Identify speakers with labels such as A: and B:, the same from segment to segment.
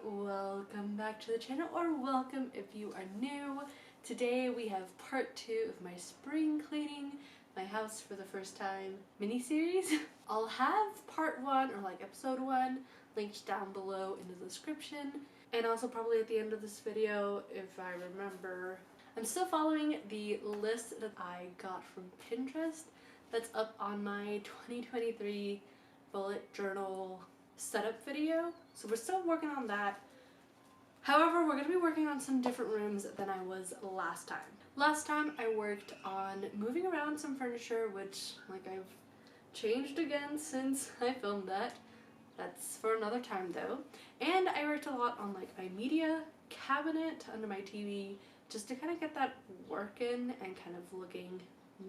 A: welcome back to the channel, or welcome if you are new. Today we have part 2 of my spring cleaning my house for the first time mini-series. I'll have part 1 or like episode 1 linked down below in the description, and also probably at the end of this video if I remember. I'm still following the list that I got from Pinterest that's up on my 2023 bullet journal setup video, so we're still working on that. However, we're going to be working on some different rooms than I was last time. Last time I worked on moving around some furniture, which I've changed again since I filmed that. That's for another time though. And I worked a lot on my media cabinet under my TV, just to kind of get that working and kind of looking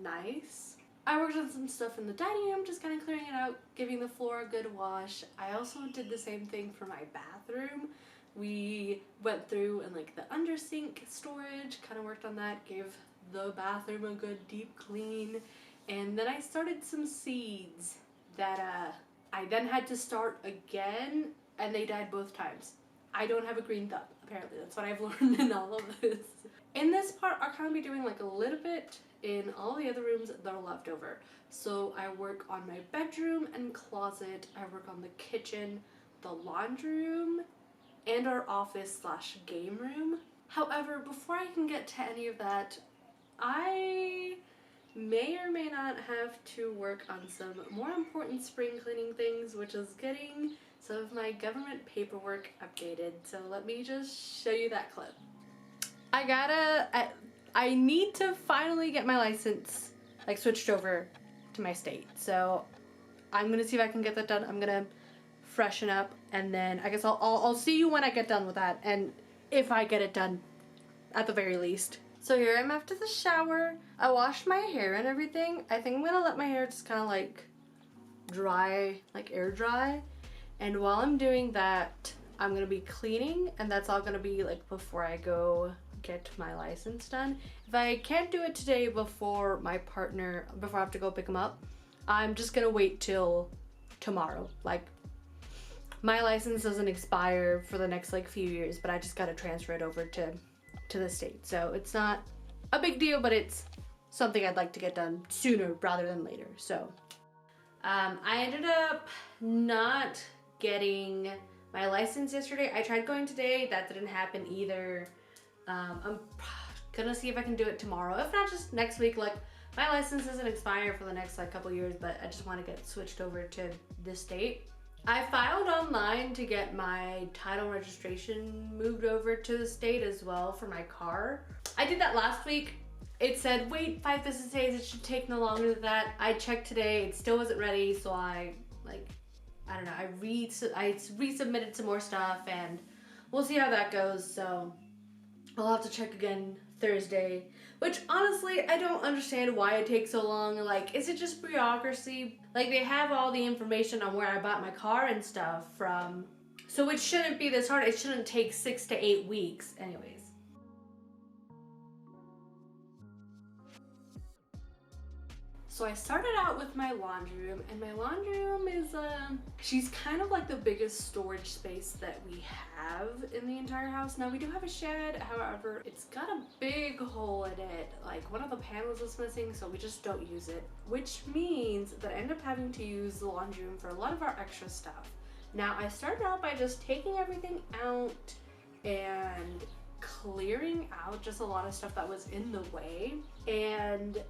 A: nice. I worked on some stuff in the dining room, just kind of clearing it out, giving the floor a good wash. I also did the same thing for my bathroom. We went through and the under sink storage, kind of worked on that, gave the bathroom a good deep clean. And then I started some seeds that I then had to start again, and they died both times. I don't have a green thumb, apparently. That's what I've learned in all of this. In this part, I'll kind of be doing a little bit in all the other rooms that are left over. So I work on my bedroom and closet, I work on the kitchen, the laundry room, and our office / game room. However, before I can get to any of that, I may or may not have to work on some more important spring cleaning things, which is getting some of my government paperwork updated. So let me just show you that clip. I need to finally get my license switched over to my state. So I'm gonna see if I can get that done. I'm gonna freshen up, and then I guess I'll see you when I get done with that, and if I get it done at the very least. So here I'm after the shower. I washed my hair and everything. I think I'm gonna let my hair just kind of dry, air dry. And while I'm doing that, I'm gonna be cleaning, and that's all gonna be before I go get my license done. If I can't do it today before I have to go pick him up, I'm just gonna wait till tomorrow. My license doesn't expire for the next few years, but I just gotta transfer it over to the state. So it's not a big deal, but it's something I'd like to get done sooner rather than later. So I ended up not getting my license yesterday. I tried going today, that didn't happen either. I'm gonna see if I can do it tomorrow. If not, just next week. My license doesn't expire for the next couple years, but I just want to get switched over to this state. I filed online to get my title registration moved over to the state as well for my car. I did that last week. It said wait 5 business days, it should take no longer than that. I checked today, it still wasn't ready, so I don't know, I resubmitted some more stuff, and we'll see how that goes. So I'll have to check again Thursday, which honestly, I don't understand why it takes so long. Is it just bureaucracy? They have all the information on where I bought my car and stuff from, so it shouldn't be this hard. It shouldn't take 6 to 8 weeks anyways. So I started out with my laundry room, and my laundry room is, she's kind of the biggest storage space that we have in the entire house. Now we do have a shed, however, it's got a big hole in it. One of the panels is missing, so we just don't use it, which means that I end up having to use the laundry room for a lot of our extra stuff. Now I started out by just taking everything out and clearing out just a lot of stuff that was in the way, and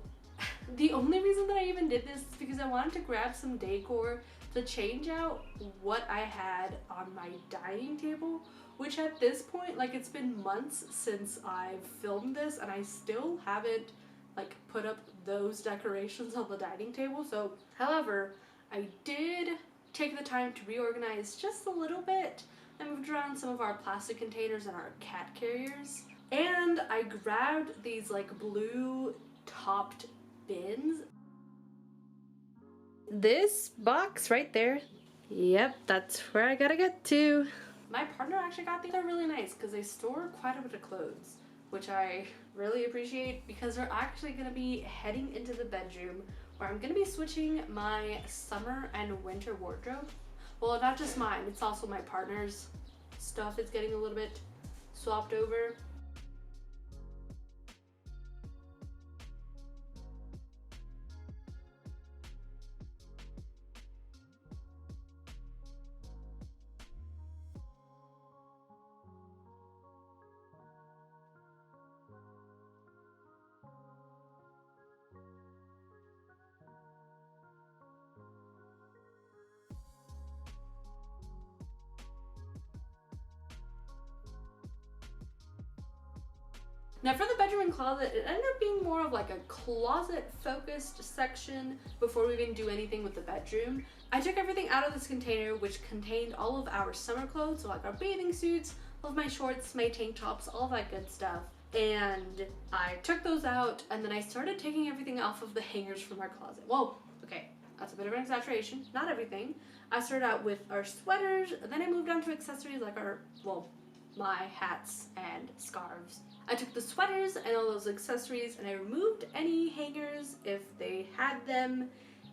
A: the only reason that I even did this is because I wanted to grab some decor to change out what I had on my dining table, which at this point, it's been months since I've filmed this, and I still haven't put up those decorations on the dining table. So, however, I did take the time to reorganize just a little bit. I moved around some of our plastic containers and our cat carriers, and I grabbed these blue topped bins. This box right there, yep, that's where I gotta get to. My partner actually got these. They're really nice because they store quite a bit of clothes, which I really appreciate, because we're actually gonna be heading into the bedroom where I'm gonna be switching my summer and winter wardrobe. Well, not just mine, it's also my partner's. stuff is getting a little bit swapped over. Now for the bedroom and closet, it ended up being more of like a closet focused section before we even do anything with the bedroom. I took everything out of this container, which contained all of our summer clothes, so like our bathing suits, all of my shorts, my tank tops, all that good stuff. And I took those out, and then I started taking everything off of the hangers from our closet. Whoa, okay, that's a bit of an exaggeration, not everything. I started out with our sweaters, and then I moved on to accessories like our, well, my hats and scarves. I took the sweaters and all those accessories and I removed any hangers if they had them,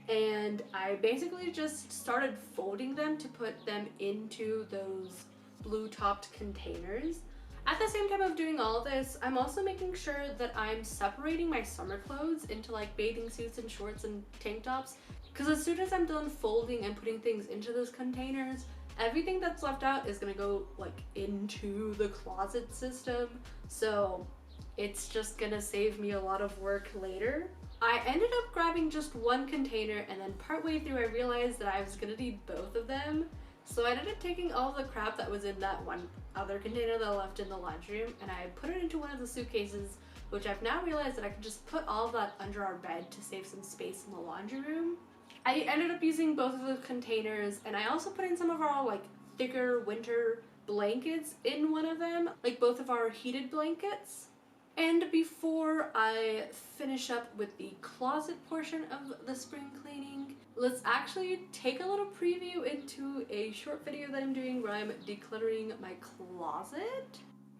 A: and I basically just started folding them to put them into those blue topped containers. At the same time of doing all this, I'm also making sure that I'm separating my summer clothes into like bathing suits and shorts and tank tops, because as soon as I'm done folding and putting things into those containers, everything that's left out is gonna go like into the closet system, so it's just gonna save me a lot of work later. I ended up grabbing just one container, and then partway through I realized that I was gonna need both of them, so I ended up taking all the crap that was in that one other container that I left in the laundry room, and I put it into one of the suitcases, which I've now realized that I can just put all of that under our bed to save some space in the laundry room. I ended up using both of the containers, and I also put in some of our like thicker winter blankets in one of them, like both of our heated blankets. And before I finish up with the closet portion of the spring cleaning, let's actually take a little preview into a short video that I'm doing where I'm decluttering my closet.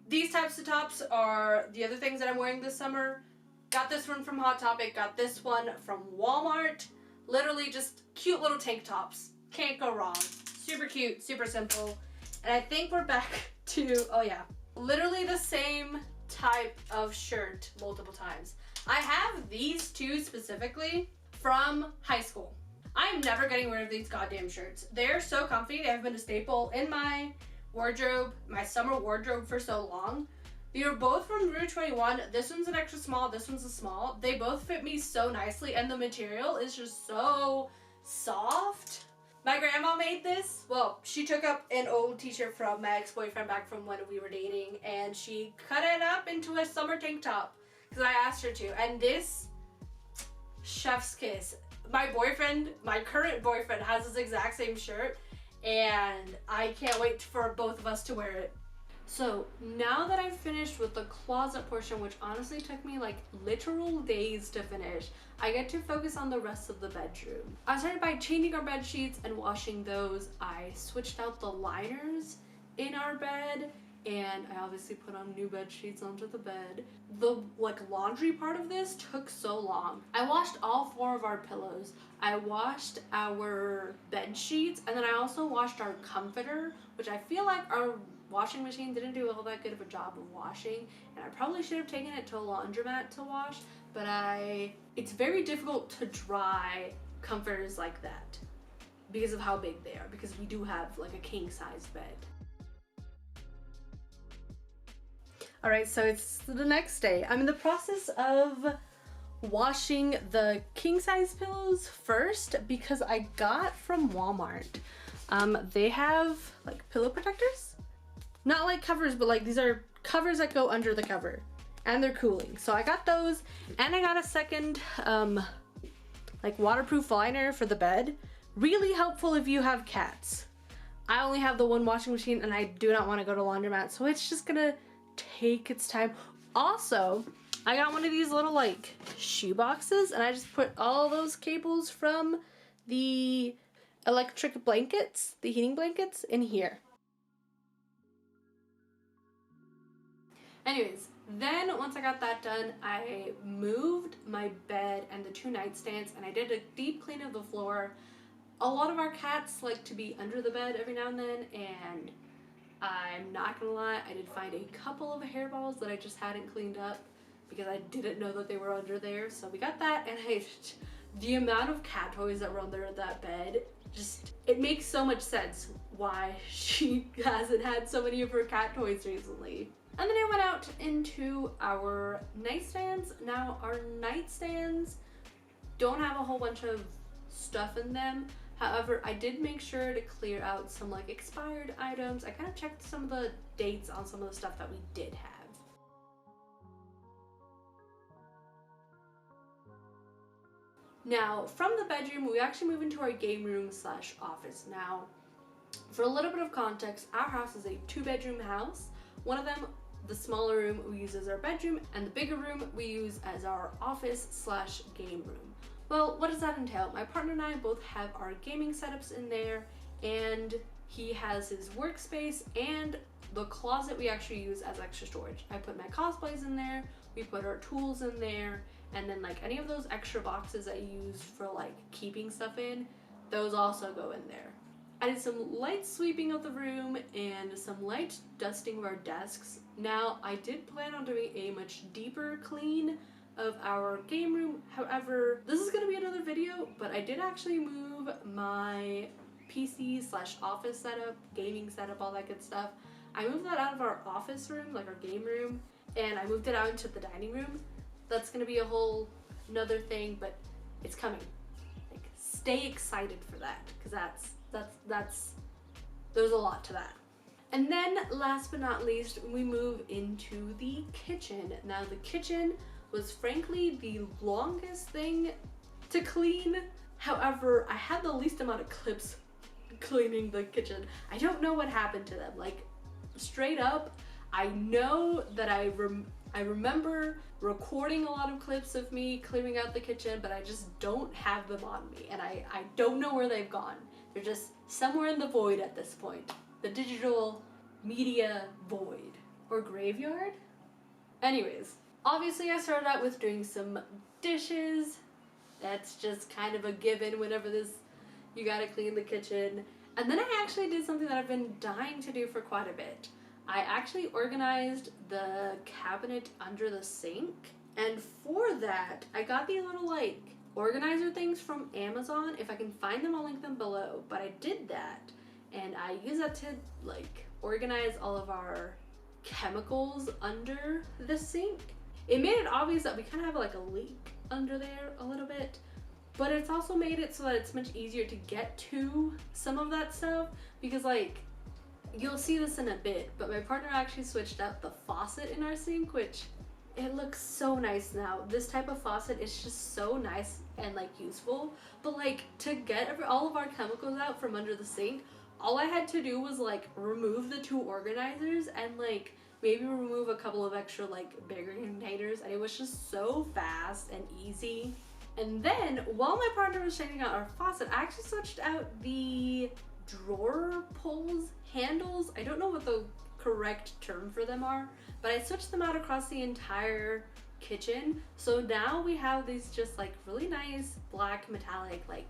A: These types of tops are the other things that I'm wearing this summer. Got this one from Hot Topic, got this one from Walmart. Literally just cute little tank tops. Can't go wrong. Super cute, super simple. And I think we're back to, oh yeah, literally the same type of shirt multiple times. I have these two specifically from high school. I'm never getting rid of these goddamn shirts. They're so comfy. They have been a staple in my wardrobe, my summer wardrobe for so long. They are both from Rue 21. This one's an extra small, this one's a small. They both fit me so nicely, and the material is just so soft. My grandma made this. Well, she took up an old t-shirt from my ex-boyfriend back from when we were dating, and she cut it up into a summer tank top because I asked her to. And this, chef's kiss. My boyfriend, my current boyfriend, has this exact same shirt, and I can't wait for both of us to wear it. So now that I've finished with the closet portion, which honestly took me like literal days to finish, I get to focus on the rest of the bedroom. I started by changing our bed sheets and washing those. I switched out the liners in our bed, and I obviously put on new bed sheets onto the bed. The like laundry part of this took so long. I washed all 4 of our pillows. I washed our bed sheets, and then I also washed our comforter, which I feel like our washing machine didn't do all that good of a job of washing, and I probably should have taken it to a laundromat to wash, but it's very difficult to dry comforters like that because of how big they are, because we do have like a king size bed. All right, so it's the next day. I'm in the process of washing the king size pillows first because I got from Walmart. They have like pillow protectors. Not like covers, but like these are covers that go under the cover, and they're cooling. So I got those, and I got a second like waterproof liner for the bed. Really helpful if you have cats. I only have the one washing machine, and I do not want to go to laundromat, so it's just gonna take its time. Also, I got one of these little like shoe boxes, and I just put all those cables from the electric blankets, the heating blankets, in here. Anyways, then once I got that done, I moved my bed and the 2 nightstands, and I did a deep clean of the floor. A lot of our cats like to be under the bed every now and then, and I'm not gonna lie, I did find a couple of hairballs that I just hadn't cleaned up because I didn't know that they were under there. So we got that, and the amount of cat toys that were under that bed, just, it makes so much sense why she hasn't had so many of her cat toys recently. And then I went out into our nightstands. Now our nightstands don't have a whole bunch of stuff in them. However, I did make sure to clear out some like expired items. I kind of checked some of the dates on some of the stuff that we did have. Now, from the bedroom, we actually move into our game room slash office. Now, for a little bit of context, our house is a 2-bedroom house. One of them, the smaller room, we use as our bedroom, and the bigger room we use as our office slash game room. Well, what does that entail? My partner and I both have our gaming setups in there, and he has his workspace and the closet we actually use as extra storage. I put my cosplays in there, we put our tools in there, and then like any of those extra boxes I use for like keeping stuff in, those also go in there. I did some light sweeping of the room and some light dusting of our desks. Now, I did plan on doing a much deeper clean of our game room. However, this is gonna be another video, but I did actually move my PC slash office setup, gaming setup, all that good stuff. I moved that out of our office room, like our game room, and I moved it out into the dining room. That's gonna be a whole another thing, but it's coming. Like, stay excited for that, because there's a lot to that. And then last but not least, we move into the kitchen. Now the kitchen was frankly the longest thing to clean. However, I had the least amount of clips cleaning the kitchen. I don't know what happened to them. Like, straight up, I know that I remember recording a lot of clips of me clearing out the kitchen, but I just don't have them on me, and I don't know where they've gone. They're just somewhere in the void at this point. The digital media void. Or graveyard? Anyways, obviously I started out with doing some dishes. That's just kind of a given whenever you gotta clean the kitchen. And then I actually did something that I've been dying to do for quite a bit. I actually organized the cabinet under the sink, and for that I got these little like organizer things from Amazon. If I can find them, I'll link them below. But I did that, and I use that to like organize all of our chemicals under the sink. It made it obvious that we kind of have like a leak under there a little bit, but it's also made it so that it's much easier to get to some of that stuff, because like, you'll see this in a bit, but my partner actually switched out the faucet in our sink, which it looks so nice now. This type of faucet is just so nice and like useful, but like to get all of our chemicals out from under the sink, all I had to do was like remove the 2 organizers and like maybe remove a couple of extra like bigger containers, and it was just so fast and easy. And then while my partner was changing out our faucet, I actually switched out the drawer pulls, handles. I don't know what the correct term for them are, but I switched them out across the entire kitchen. So now we have these just like really nice black metallic like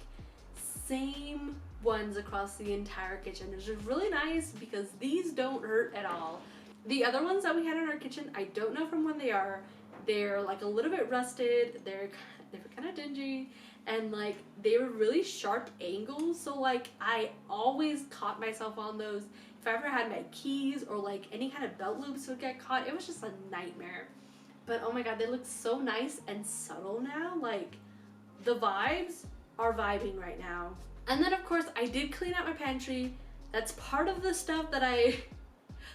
A: same ones across the entire kitchen. It's just really nice because these don't hurt at all. The other ones that we had in our kitchen, I don't know from when they are. They're like a little bit rusted. They were kind of dingy, and like they were really sharp angles, so like I always caught myself on those. If I ever had my keys or like any kind of belt loops would get caught, it was just a nightmare. But oh my god, they look so nice and subtle now. Like, the vibes are vibing right now. And then of course I did clean out my pantry. That's part of the stuff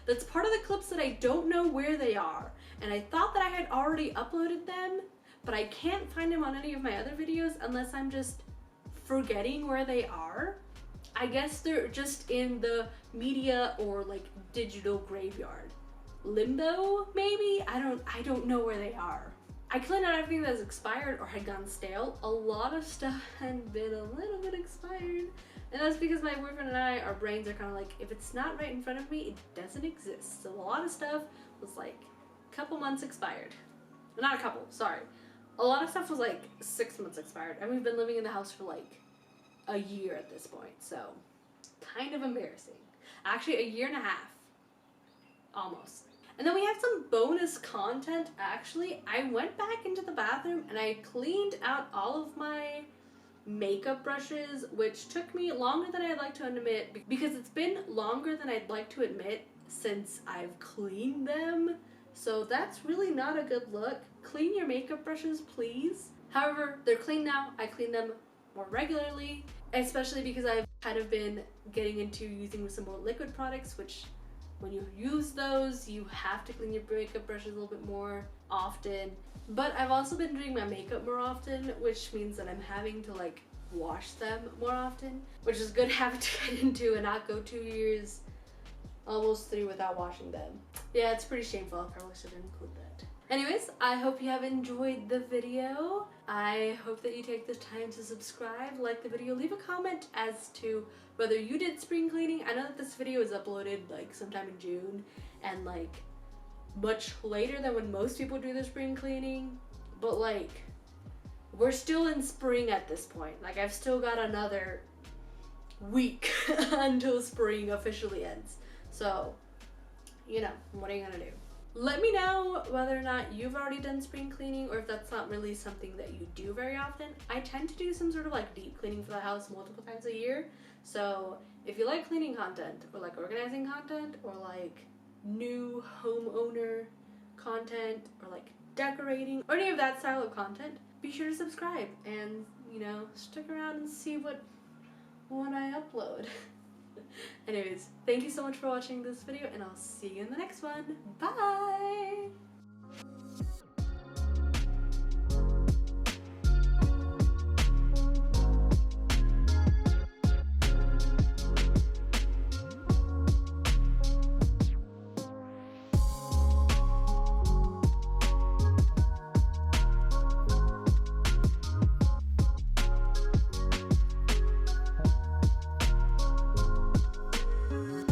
A: that's part of the clips that I don't know where they are, and I thought that I had already uploaded them, but I can't find them on any of my other videos unless I'm just forgetting where they are. I guess they're just in the media or like digital graveyard. Limbo, maybe? I don't know where they are. I cleaned out everything that was expired or had gone stale. A lot of stuff had been a little bit expired. And that's because my boyfriend and I, our brains are kind of like, if it's not right in front of me, it doesn't exist. So a lot of stuff was like a couple months expired. Not a couple, sorry. A lot of stuff was like 6 months expired, and we've been living in the house for like a year at this point, so kind of embarrassing. Actually, a year and a half. almost. And then we have some bonus content. Actually, I went back into the bathroom and I cleaned out all of my makeup brushes, which took me longer than I'd like to admit, because it's been longer than I'd like to admit since I've cleaned them. So that's really not a good look. Clean your makeup brushes, please. However, they're clean now. I clean them more regularly, especially because I've kind of been getting into using some more liquid products, which when you use those, you have to clean your makeup brushes a little bit more often. But I've also been doing my makeup more often, which means that I'm having to like wash them more often, which is a good habit to get into and not go 2 years, almost 3 without washing them. Yeah, it's pretty shameful. I probably should include that. Anyways, I hope you have enjoyed the video. I hope that you take the time to subscribe, like the video, leave a comment as to whether you did spring cleaning. I know that this video is uploaded like sometime in June and like much later than when most people do their spring cleaning, but like we're still in spring at this point. Like I've still got another week until spring officially ends. So, you know, what are you gonna do? Let me know whether or not you've already done spring cleaning or if that's not really something that you do very often. I tend to do some sort of like deep cleaning for the house multiple times a year. So if you like cleaning content or like organizing content or like new homeowner content or like decorating or any of that style of content, be sure to subscribe and, you know, stick around and see what I upload. Anyways, thank you so much for watching this video and I'll see you in the next one. Bye!